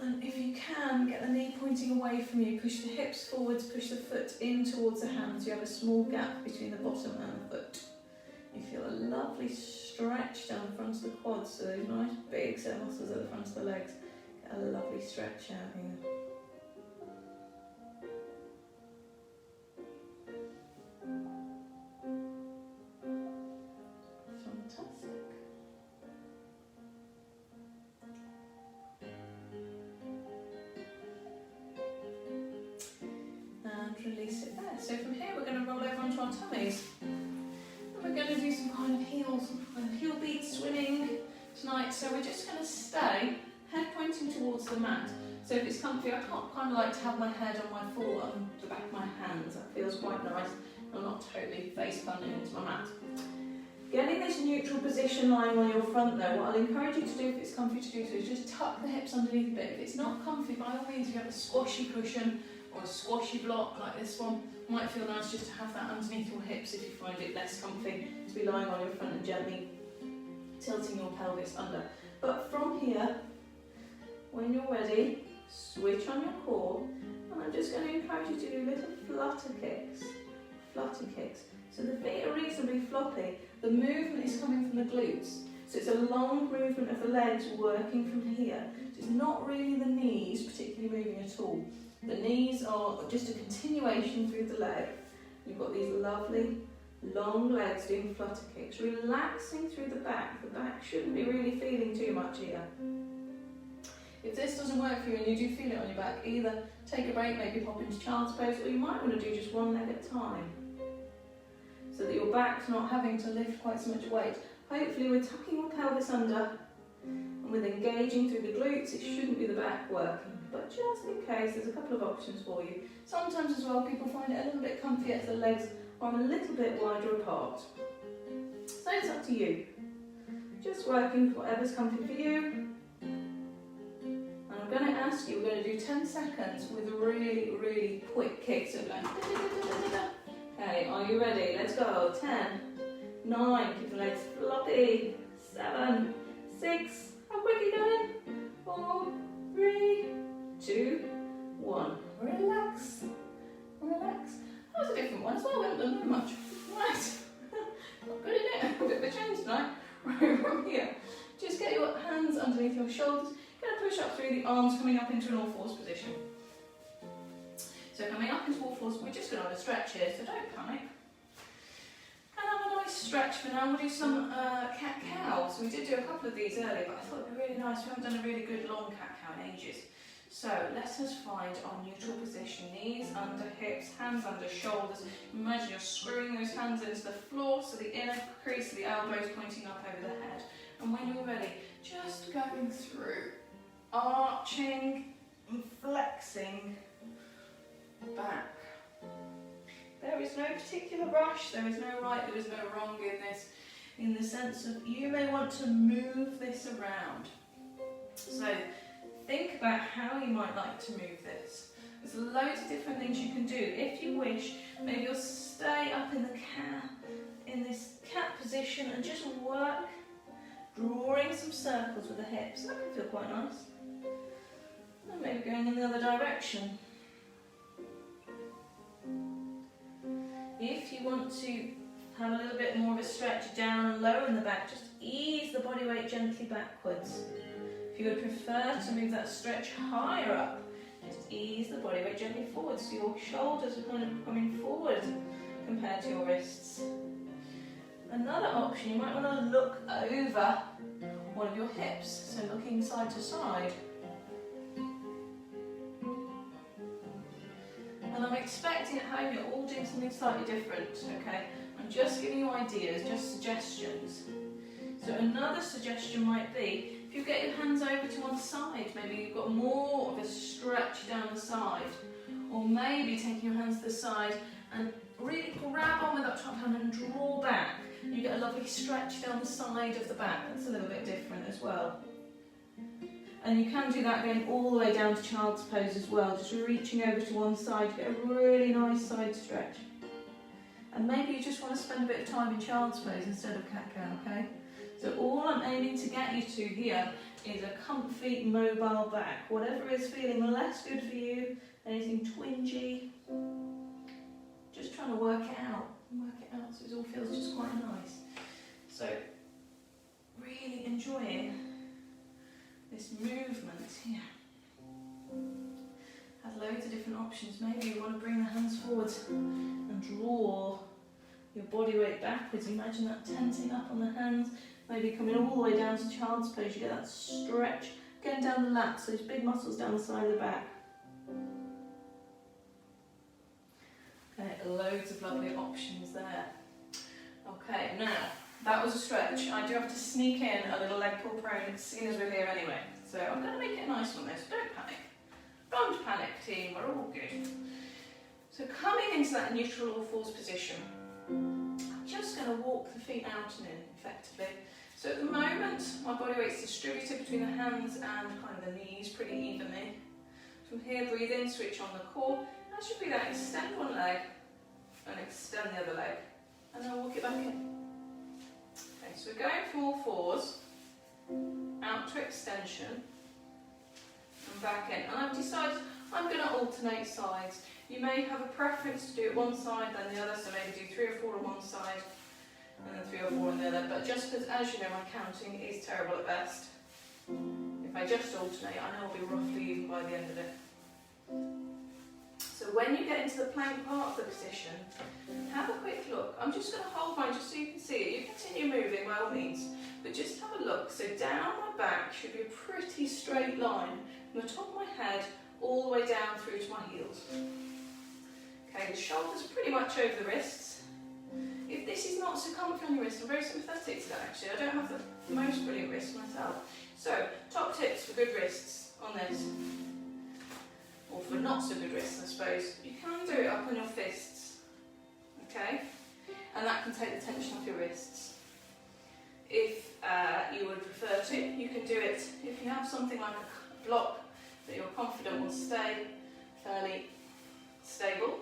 And if you can, get the knee pointing away from you, push the hips forwards, push the foot in towards the hands. You have a small gap between the bottom and the foot. You feel a lovely stretch down the front of the quads, so those nice big set of muscles at the front of the legs. Get a lovely stretch out here. Release it there. So from here we're going to roll over onto our tummies. And we're going to do some kind of heel beat swimming tonight. So we're just going to stay head pointing towards the mat. So if it's comfy, I kind of like to have my head on my full on the back of my hands. That feels quite nice. I'm not totally face planting into my mat. Getting this neutral position lying on your front though, what I'll encourage you to do if it's comfy to do so is just tuck the hips underneath a bit. If it's not comfy, by all means, if you have a squashy cushion or a squashy block like this one, it might feel nice just to have that underneath your hips if you find it less comfy to be lying on your front and gently tilting your pelvis under. But from here, when you're ready, switch on your core, and I'm just going to encourage you to do little flutter kicks. Flutter kicks. So the feet are reasonably floppy. The movement is coming from the glutes. So it's a long movement of the legs working from here. So it's not really the knees particularly moving at all. The knees are just a continuation through the leg. You've got these lovely long legs doing flutter kicks, relaxing through the back. The back shouldn't be really feeling too much here. If this doesn't work for you and you do feel it on your back, either take a break, maybe pop into child's pose, or you might want to do just one leg at a time, so that your back's not having to lift quite so much weight. Hopefully we're tucking your pelvis under, and with engaging through the glutes, it shouldn't be the back working. But just in case, there's a couple of options for you. Sometimes as well, people find it a little bit comfier if the legs are a little bit wider apart. So it's up to you. Just working whatever's comfy for you. And I'm going to ask you, we're going to do 10 seconds with a really, really quick kick. So like, okay, are you ready? Let's go. 10, 9, keep the legs floppy. 7, 6, how quick are you going? 4, 3, 2, 1. Relax. Relax. That was underneath your shoulders. You're going to push up through the arms, coming up into an all fours position. So coming up into all fours, we're just going to have a stretch here, so don't panic. And have a nice stretch for now. We'll do some cat-cow. So we did do a couple of these earlier, but I thought it'd be really nice. We haven't done a really good long cat-cow in ages. So let us find our neutral position. Knees under hips, hands under shoulders. Imagine you're screwing those hands into the floor, so the inner crease of the elbows pointing up over the head. And when you're ready, just going through, arching and flexing back. There is no particular rush, there is no right, there is no wrong in this, in the sense of you may want to move this around. So think about how you might like to move this. There's loads of different things you can do. If you wish, maybe you'll stay up in the cat, in this cat position, and just work, drawing some circles with the hips. That can feel quite nice. And maybe going in the other direction. If you want to have a little bit more of a stretch down and lower in the back, just ease the body weight gently backwards. If you would prefer to move that stretch higher up, just ease the body weight gently forward so your shoulders are kind of coming forward compared to your wrists. Another option, you might want to look over one of your hips, so looking side to side. And I'm expecting at home you're all doing something slightly different, okay? I'm just giving you ideas, just suggestions. So another suggestion might be, if you get your hands over to one side, maybe you've got more of a stretch down the side. Or maybe taking your hands to the side and really grab on with that top hand and draw back. You get a lovely stretch down the side of the back. That's a little bit different as well. And you can do that going all the way down to child's pose as well, just reaching over to one side to get a really nice side stretch. And maybe you just want to spend a bit of time in child's pose instead of cat-cow, okay? So all I'm aiming to get you to here is a comfy, mobile back. Whatever is feeling less good for you, anything twingy, just trying to work it out so it all feels just quite nice. So really enjoying this movement here. Has loads of different options. Maybe you want to bring the hands forwards and draw your body weight backwards. Imagine that tensing up on the hands, maybe coming all the way down to child's pose. You get that stretch going down the lats, those big muscles down the side of the back. Okay, loads of lovely options there. Okay, now that was a stretch. I do have to sneak in a little leg pull prone, seeing as we're here anyway. So I'm going to make it a nice one this. Don't panic. Don't panic, team. We're all good. So coming into that neutral all fours position, I'm just going to walk the feet out and in effectively. So at the moment, my body weight's distributed between the hands and kind of the knees pretty evenly. From here, breathe in, switch on the core. As you breathe out, extend one leg and extend the other leg. And then walk it back in. Okay, so we're going from all fours, out to extension, and back in. And I've decided I'm going to alternate sides. You may have a preference to do it one side, then the other, so maybe do 3 or 4 on one side, and then 3 or 4 on the other. But just because, as you know, my counting is terrible at best. If I just alternate, I know I'll be roughly even by the end of it. So when you get into the plank part of the position, have a quick look. I'm just going to hold mine just so you can see it. You continue moving by all means, but just have a look. So down my back should be a pretty straight line from the top of my head all the way down through to my heels. Okay, the shoulders are pretty much over the wrists. If this is not so comfy on your wrists, I'm very sympathetic to that actually. I don't have the most brilliant wrists myself. So, top tips for good wrists on this. Or for not so good wrists, I suppose. You can do it up on your fists, okay? And that can take the tension off your wrists. If you would prefer to, you can do it if you have something like a block that you're confident will stay fairly stable.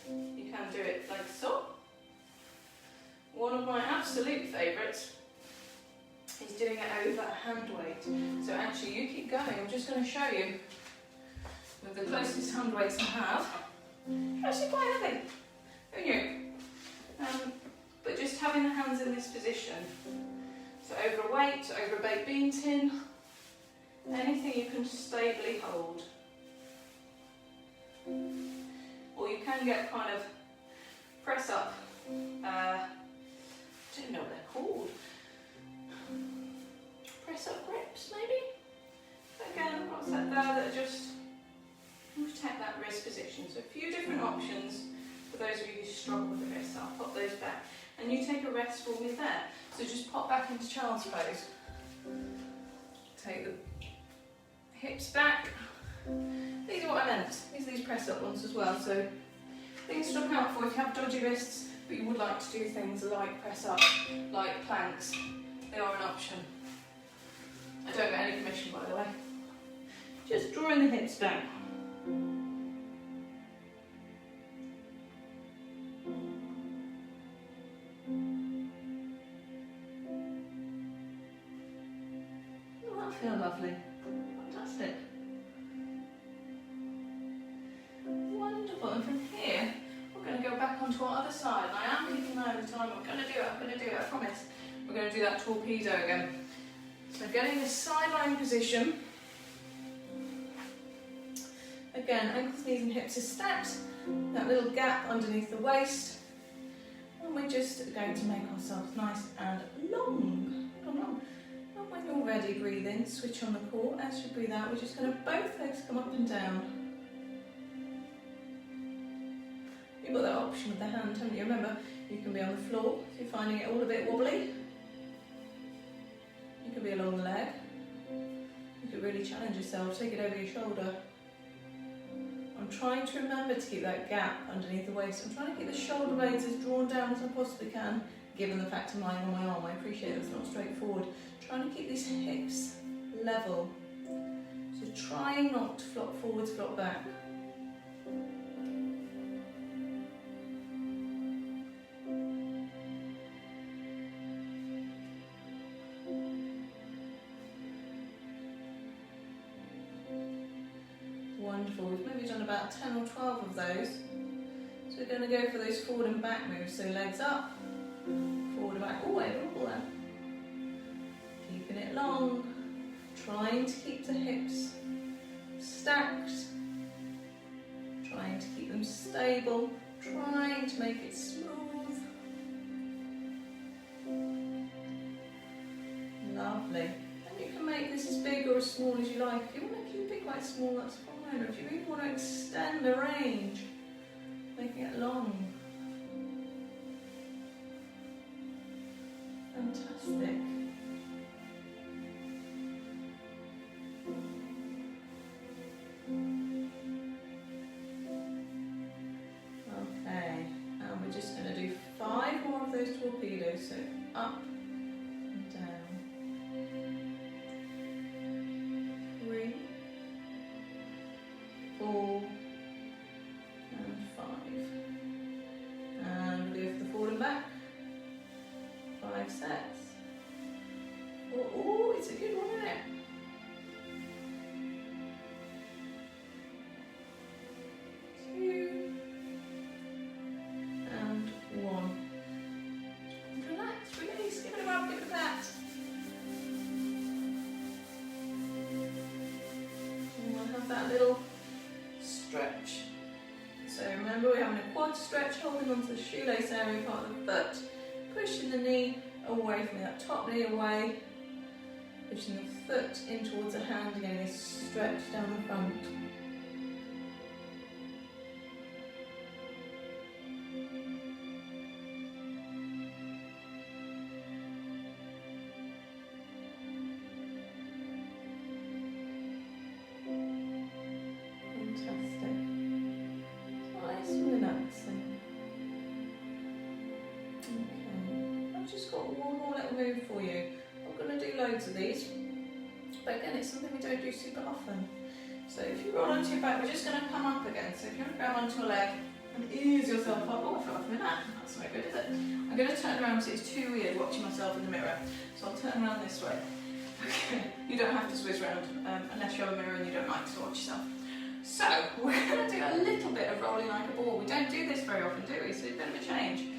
You can do it like so. One of my absolute favourites is doing it over a hand weight. So actually, you keep going. I'm just going to show you with the closest hand weights I have. Actually quite heavy. Who knew? But just having the hands in this position. So over a weight, over a baked bean tin, anything you can stably hold. Or you can get kind of press up, I don't know what they're called. Press up grips maybe? Again, I've got a set there that just protect that wrist position. So a few different options for those of you who struggle with the wrist. I'll pop those back. And you take a rest for me there. So just pop back into child's pose. Take the hips back. These are what I meant. These are these press up ones as well. So things to look out for if you have dodgy wrists, but you would like to do things like press up, like planks. They are an option. I don't get any permission, by the way. Just drawing the hips down. Oh, that feels lovely. Fantastic. Wonderful. And from here, we're going to go back onto our other side. And I am keeping an eye on the time. I'm going to do it, I promise. We're going to do that torpedo again. So getting this sideline position. Again, ankles, knees and hips are stacked. That little gap underneath the waist. And we're just going to make ourselves nice and long. And when you're ready, breathe in, switch on the core. As you breathe out, we're just going to both legs come up and down. You've got that option with the hand, haven't you? Remember, you can be on the floor if you're finding it all a bit wobbly. You could be along the leg. You could really challenge yourself, take it over your shoulder. I'm trying to remember to keep that gap underneath the waist. I'm trying to keep the shoulder blades as drawn down as I possibly can, given the fact I'm lying on my arm. I appreciate that's not straightforward. Trying to keep these hips level. So trying not to flop forwards, flop back. Wonderful. We've maybe done about 10 or 12 of those. So we're going to go for those forward and back moves. So legs up, forward and back. Oh, I wobble there. Keeping it long. Trying to keep the hips stacked. Trying to keep them stable. Trying to make it smooth. Lovely. And you can make this as big or as small as you like. If you want to keep it quite small, that's fine. Or if you really want to extend the range, making it long. Fantastic. Okay, and we're just going to do 5 more of those torpedoes. So up and down. 3, 4 and 5. And we'll go for the forward and back. 5 sets. Oh, it's a good one, isn't it? 2 and 1. And relax, release, give it a rub, give it a pat. And we'll have that little stretch. So remember, we're having a quad stretch, holding onto the shoelace area part of the foot, pushing the knee away from that top knee away, pushing the foot in towards the hand, again this stretch down the front. Move for you. I'm going to do loads of these, but again it's something we don't do super often. So if you roll onto your back, we're just going to come up again. So if you want to grab onto a leg and ease yourself up, oh I fell off my mat, that's not good, is it? I'm going to turn around because it's too weird watching myself in the mirror, so I'll turn around this way. Okay, you don't have to swizz round unless you have a mirror and you don't like to watch yourself. So we're going to do a little bit of rolling like a ball. We don't do this very often, do we? So it's a bit of a change.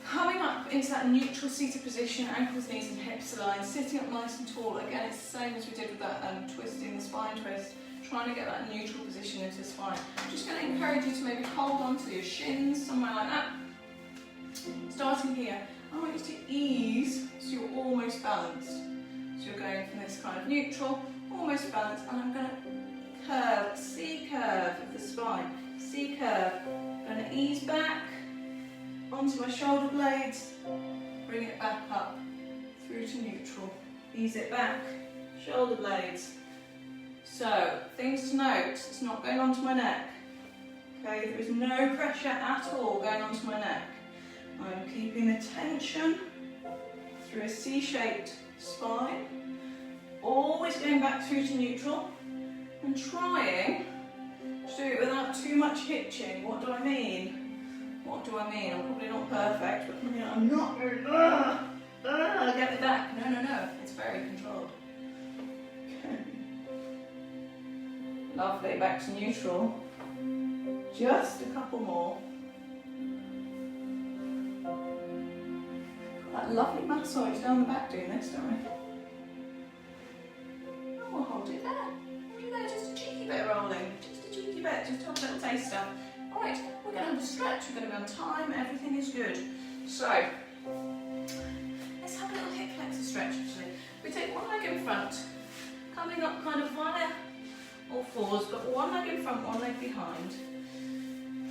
Coming up into that neutral seated position, ankles, knees and hips aligned, sitting up nice and tall. Again, it's the same as we did with that twisting, the spine twist, trying to get that neutral position into the spine. I'm just going to encourage you to maybe hold on to your shins, somewhere like that. Starting here, I want you to ease so you're almost balanced. So you're going from this kind of neutral, almost balanced, and I'm going to curve, C curve of the spine, C curve. I'm going to ease back onto my shoulder blades, bring it back up through to neutral, ease it back, shoulder blades. So, things to note, it's not going onto my neck, okay, there is no pressure at all going onto my neck. I'm keeping the tension through a C-shaped spine, always going back through to neutral, and trying to do it without too much hitching. What do I mean? What do I mean? I'm probably not perfect, but you know, I'm not very, get me back. No, it's very controlled. Okay. Lovely, back to neutral. Just a couple more. Got that lovely massage down the back doing this, don't we? Oh, we'll hold it there. Hold it there, just a cheeky bit of rolling. Just a cheeky bit, just have a little taster. Alright, we're going to have a stretch, we're going to be on time, everything is good. So, let's have a little hip flexor stretch actually. We take one leg in front, coming up kind of via all fours, but one leg in front, one leg behind.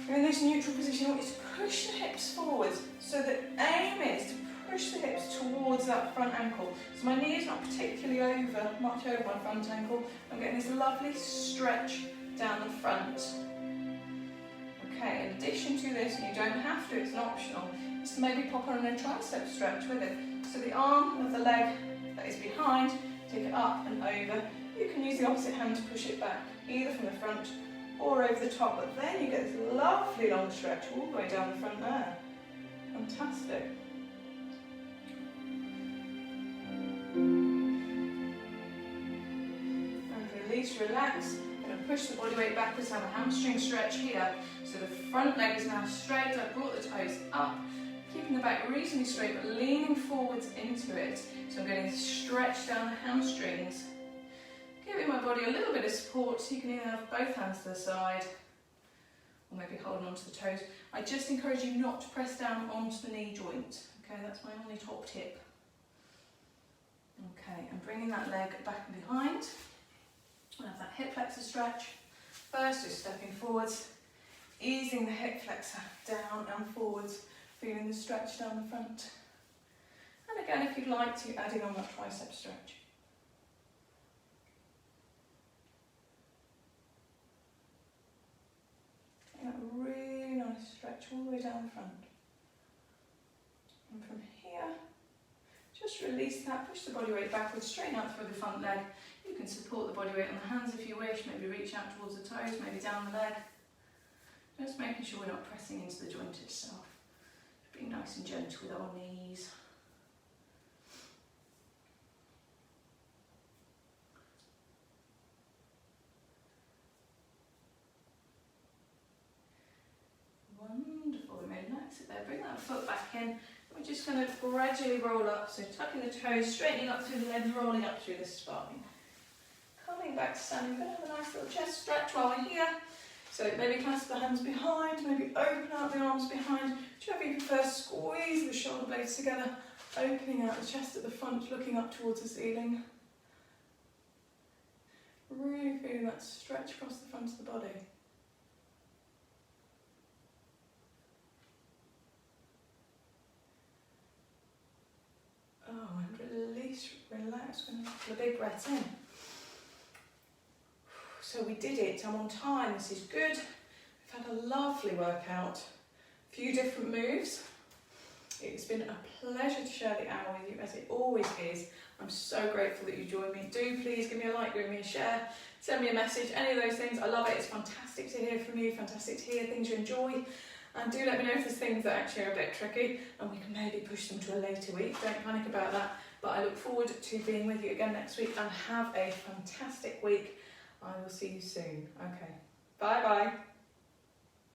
You're in this neutral position, I want you to push the hips forwards. So the aim is to push the hips towards that front ankle. So my knee is not particularly much over my front ankle. I'm getting this lovely stretch down the front. Okay, in addition to this, and you don't have to, it's an optional, is to maybe pop on a tricep stretch with it. So the arm of the leg that is behind, take it up and over. You can use the opposite hand to push it back, either from the front or over the top, but then you get this lovely long stretch all the way down the front there. Fantastic. And release, relax. I'm going to push the body weight backwards, have a hamstring stretch here. So the front leg is now straight. I've brought the toes up, keeping the back reasonably straight, but leaning forwards into it. So I'm getting stretched down the hamstrings. Giving my body a little bit of support, so you can either have both hands to the side, or maybe holding onto the toes. I just encourage you not to press down onto the knee joint. Okay, that's my only top tip. Okay, and bringing that leg back and behind. We'll have that hip flexor stretch. First, just stepping forwards, easing the hip flexor down and forwards, feeling the stretch down the front. And again, if you'd like to, adding on that tricep stretch. Getting that really nice stretch all the way down the front. And from here, just release that, push the body weight backwards, straighten out through the front leg. You can support the body weight on the hands if you wish, maybe reach out towards the toes, maybe down the leg. Just making sure we're not pressing into the joint itself. Being nice and gentle with our knees. Wonderful, we may relax it there. Bring that foot back in. We're just going to gradually roll up, so tucking the toes, straightening up through the legs, rolling up through the spine. Coming back to standing, we're going to have a nice little chest stretch while we're here. So maybe clasp the hands behind, maybe open out the arms behind, whichever you prefer. Squeeze the shoulder blades together, opening out the chest at the front, looking up towards the ceiling. Really feeling that stretch across the front of the body. Oh, and release, relax, and a big breath in. So we did it, I'm on time, this is good. We've had a lovely workout, a few different moves. It's been a pleasure to share the hour with you, as it always is. I'm so grateful that you joined me. Do please give me a like, give me a share, send me a message, any of those things. I love it, it's fantastic to hear from you, fantastic to hear things you enjoy. And do let me know if there's things that actually are a bit tricky and we can maybe push them to a later week. Don't panic about that. But I look forward to being with you again next week, and have a fantastic week. I will see you soon. Okay. Bye bye.